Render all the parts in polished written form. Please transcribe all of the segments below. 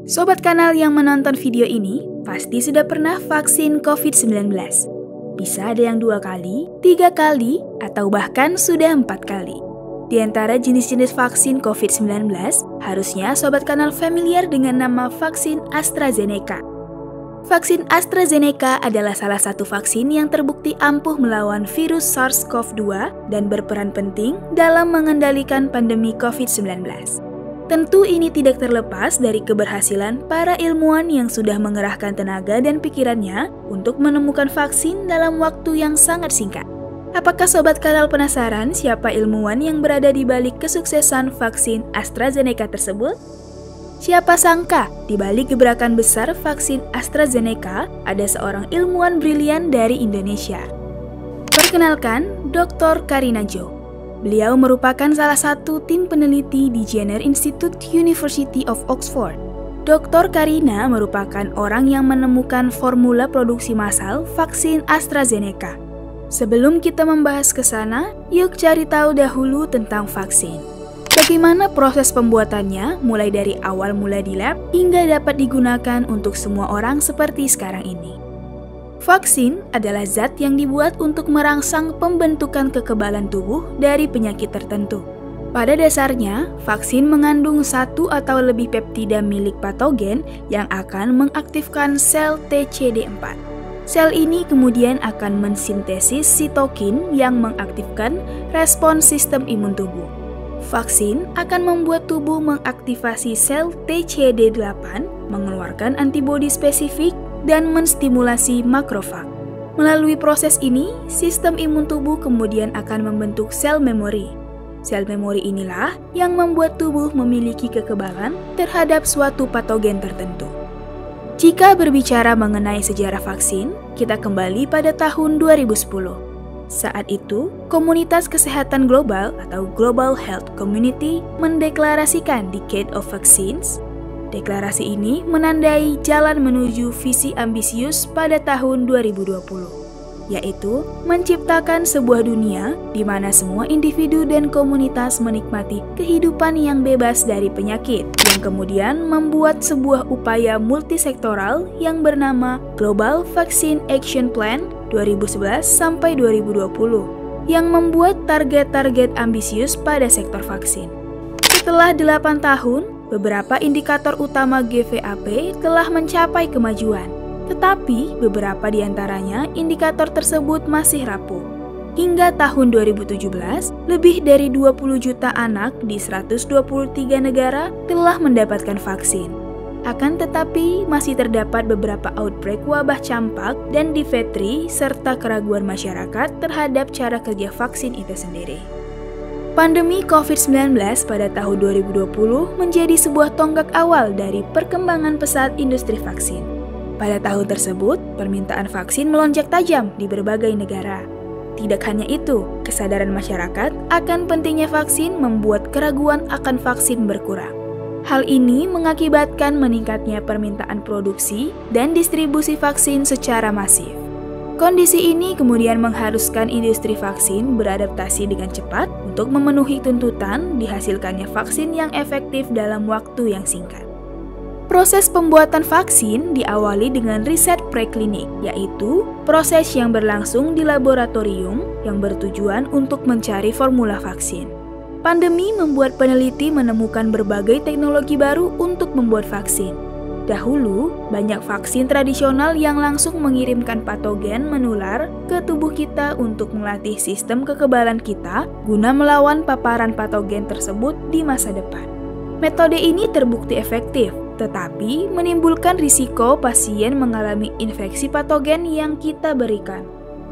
Sobat kanal yang menonton video ini pasti sudah pernah vaksin COVID-19. Bisa ada yang 2 kali, 3 kali, atau bahkan sudah 4 kali. Di antara jenis-jenis vaksin COVID-19, harusnya sobat kanal familiar dengan nama vaksin AstraZeneca. Vaksin AstraZeneca adalah salah satu vaksin yang terbukti ampuh melawan virus SARS-CoV-2 dan berperan penting dalam mengendalikan pandemi COVID-19. Tentu ini tidak terlepas dari keberhasilan para ilmuwan yang sudah mengerahkan tenaga dan pikirannya untuk menemukan vaksin dalam waktu yang sangat singkat. Apakah sobat kanal penasaran siapa ilmuwan yang berada di balik kesuksesan vaksin AstraZeneca tersebut? Siapa sangka di balik gebrakan besar vaksin AstraZeneca ada seorang ilmuwan brilian dari Indonesia. Perkenalkan, Dr. Karina Jo. Beliau merupakan salah satu tim peneliti di Jenner Institute University of Oxford. Dr. Karina merupakan orang yang menemukan formula produksi massal vaksin AstraZeneca. Sebelum kita membahas ke sana, yuk cari tahu dahulu tentang vaksin. Bagaimana proses pembuatannya, mulai dari awal mula di lab hingga dapat digunakan untuk semua orang seperti sekarang ini. Vaksin adalah zat yang dibuat untuk merangsang pembentukan kekebalan tubuh dari penyakit tertentu. Pada dasarnya, vaksin mengandung satu atau lebih peptida milik patogen yang akan mengaktifkan sel TCD4. Sel ini kemudian akan mensintesis sitokin yang mengaktifkan respons sistem imun tubuh. Vaksin akan membuat tubuh mengaktifasi sel TCD8, mengeluarkan antibodi spesifik, dan menstimulasi makrofag. Melalui proses ini, sistem imun tubuh kemudian akan membentuk sel memori. Sel memori inilah yang membuat tubuh memiliki kekebalan terhadap suatu patogen tertentu. Jika berbicara mengenai sejarah vaksin, kita kembali pada tahun 2010. Saat itu, Komunitas Kesehatan Global atau Global Health Community mendeklarasikan Decade of Vaccines. Deklarasi ini menandai jalan menuju visi ambisius pada tahun 2020, yaitu menciptakan sebuah dunia di mana semua individu dan komunitas menikmati kehidupan yang bebas dari penyakit, yang kemudian membuat sebuah upaya multisektoral yang bernama Global Vaccine Action Plan 2011 sampai 2020, yang membuat target-target ambisius pada sektor vaksin. Setelah 8 tahun, beberapa indikator utama GVAP telah mencapai kemajuan, tetapi beberapa di antaranya indikator tersebut masih rapuh. Hingga tahun 2017, lebih dari 20 juta anak di 123 negara telah mendapatkan vaksin. Akan tetapi, masih terdapat beberapa outbreak wabah campak dan difeteri serta keraguan masyarakat terhadap cara kerja vaksin itu sendiri. Pandemi COVID-19 pada tahun 2020 menjadi sebuah tonggak awal dari perkembangan pesat industri vaksin. Pada tahun tersebut, permintaan vaksin melonjak tajam di berbagai negara. Tidak hanya itu, kesadaran masyarakat akan pentingnya vaksin membuat keraguan akan vaksin berkurang. Hal ini mengakibatkan meningkatnya permintaan produksi dan distribusi vaksin secara masif. Kondisi ini kemudian mengharuskan industri vaksin beradaptasi dengan cepat untuk memenuhi tuntutan dihasilkannya vaksin yang efektif dalam waktu yang singkat. Proses pembuatan vaksin diawali dengan riset preklinik, yaitu proses yang berlangsung di laboratorium yang bertujuan untuk mencari formula vaksin. Pandemi membuat peneliti menemukan berbagai teknologi baru untuk membuat vaksin. Dahulu, banyak vaksin tradisional yang langsung mengirimkan patogen menular ke tubuh kita untuk melatih sistem kekebalan kita guna melawan paparan patogen tersebut di masa depan. Metode ini terbukti efektif, tetapi menimbulkan risiko pasien mengalami infeksi patogen yang kita berikan.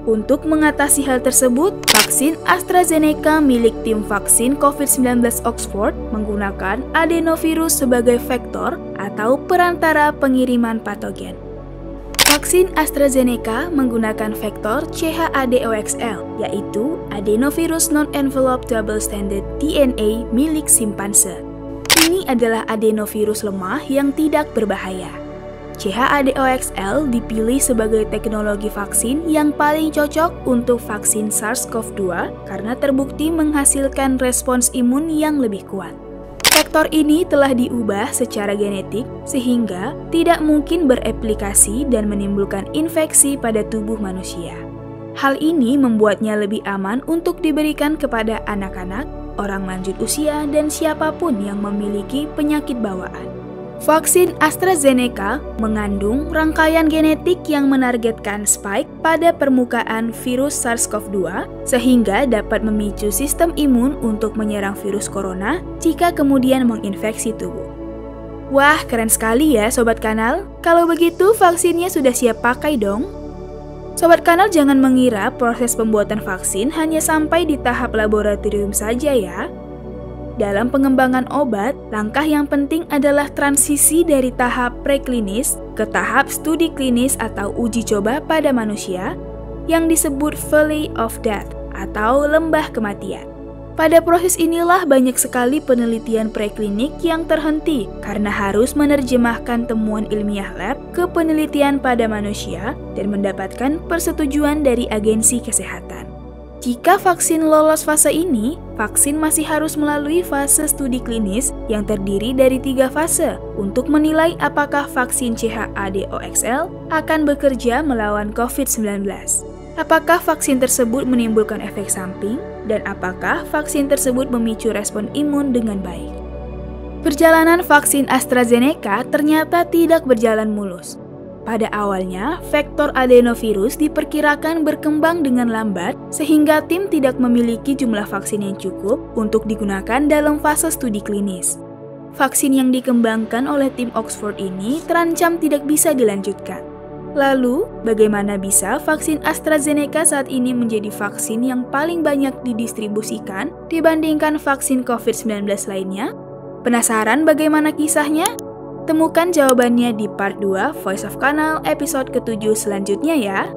Untuk mengatasi hal tersebut, vaksin AstraZeneca milik tim vaksin COVID-19 Oxford menggunakan adenovirus sebagai vektor atau perantara pengiriman patogen. Vaksin AstraZeneca menggunakan vektor ChAdOxL, yaitu adenovirus non-enveloped double-stranded DNA milik simpanse. Ini adalah adenovirus lemah yang tidak berbahaya. ChAdOxL dipilih sebagai teknologi vaksin yang paling cocok untuk vaksin SARS-CoV-2 karena terbukti menghasilkan respons imun yang lebih kuat. Vektor ini telah diubah secara genetik sehingga tidak mungkin bereplikasi dan menimbulkan infeksi pada tubuh manusia. Hal ini membuatnya lebih aman untuk diberikan kepada anak-anak, orang lanjut usia, dan siapapun yang memiliki penyakit bawaan. Vaksin AstraZeneca mengandung rangkaian genetik yang menargetkan spike pada permukaan virus SARS-CoV-2 sehingga dapat memicu sistem imun untuk menyerang virus corona jika kemudian menginfeksi tubuh. Wah, keren sekali ya Sobat Kanal. Kalau begitu vaksinnya sudah siap pakai dong. Sobat Kanal jangan mengira proses pembuatan vaksin hanya sampai di tahap laboratorium saja ya. Dalam pengembangan obat, langkah yang penting adalah transisi dari tahap preklinis ke tahap studi klinis atau uji coba pada manusia yang disebut Valley of Death atau lembah kematian. Pada proses inilah banyak sekali penelitian preklinik yang terhenti karena harus menerjemahkan temuan ilmiah lab ke penelitian pada manusia dan mendapatkan persetujuan dari agensi kesehatan. Jika vaksin lolos fase ini, vaksin masih harus melalui fase studi klinis yang terdiri dari 3 fase untuk menilai apakah vaksin CHAdOXL akan bekerja melawan COVID-19. Apakah vaksin tersebut menimbulkan efek samping, dan apakah vaksin tersebut memicu respon imun dengan baik. Perjalanan vaksin AstraZeneca ternyata tidak berjalan mulus. Pada awalnya, vektor adenovirus diperkirakan berkembang dengan lambat sehingga tim tidak memiliki jumlah vaksin yang cukup untuk digunakan dalam fase studi klinis. Vaksin yang dikembangkan oleh tim Oxford ini terancam tidak bisa dilanjutkan. Lalu, bagaimana bisa vaksin AstraZeneca saat ini menjadi vaksin yang paling banyak didistribusikan dibandingkan vaksin COVID-19 lainnya? Penasaran bagaimana kisahnya? Temukan jawabannya di part 2 Voice of Kanal episode ke-7 selanjutnya ya.